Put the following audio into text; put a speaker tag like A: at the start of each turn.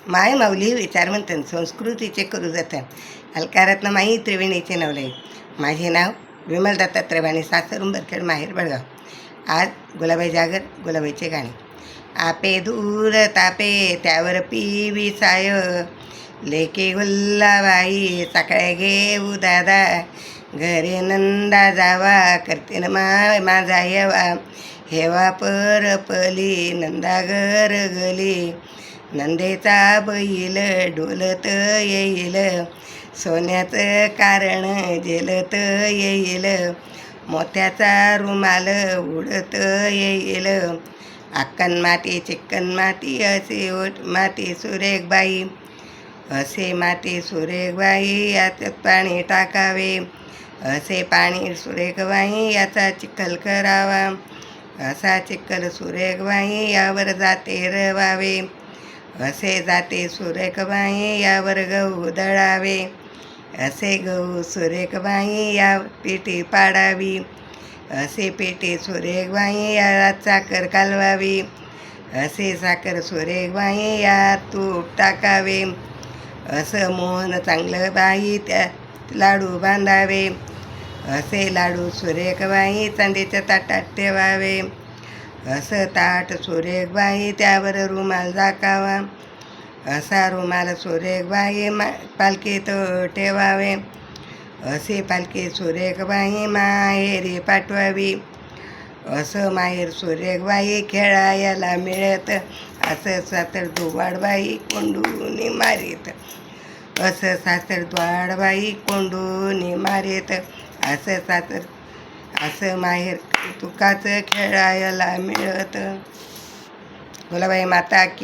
A: माय माऊली विचारवंतन संस्कृतीचे करू जतन अलकारत्न माई त्रिवेणीचे नवले. माझे नाव विमल दत्तात्रय वाणी, सासर उंबरखेड, माहेर बेळगाव. आज गुलाबाई जागर, गुलाबाईचे गाणे. आपे दूर तापे त्यावर पिवी साय, लेके गुल्लाबाई सकाळी घेऊ दादा. घरे नंदा जावा करतीन माझा येवा, हेवा परपली नंदा घर गली. नंदेचा बैल डोलत येईल, सोन्याचं कारण जेलत येईल. मोत्याचा रुमाल उडत येईल, अक्कन माती चिक्कन माती असे माती सुरेख बाई. असे माती सुरेख बाई यात पाणी टाकावे, असे पाणी सुरेख बाई याचा चिखल करावा. असा चिखल सुरेख बाई यावर जाते रवावे, असे जाते सुरेख बाई यावर गहू दळावे. असे गहू सुरेख बाई या पेटी पाडावी, असे पेटी सुरेख बाई यात साखर कालवावी. असे साखर सुरेख बाई यात तूप टाकावे, असं मोहन चांगलं बाई त्यात लाडू बांधावे. असे लाडू सुरेख बाई चांदीच्या ताटात ठेवावे, असं ताट सुरेख बाई त्यावर रुमाल झाकावा. असा रुमाल सुरेख बाई पालखीत ठेवावे, असे पालखी सुरेख बाई माहेरी पाठवावी. असं माहेर सुरेख बाई खेळायला मिळत, असं सासर दुवाडबाई कोंडूनी मारीत. असं सासर दुवाडबाई कोंडूनी मारीत, असं सासर असं माहेर तुकाचं खेळायला मिळत. गुलाबाई माता की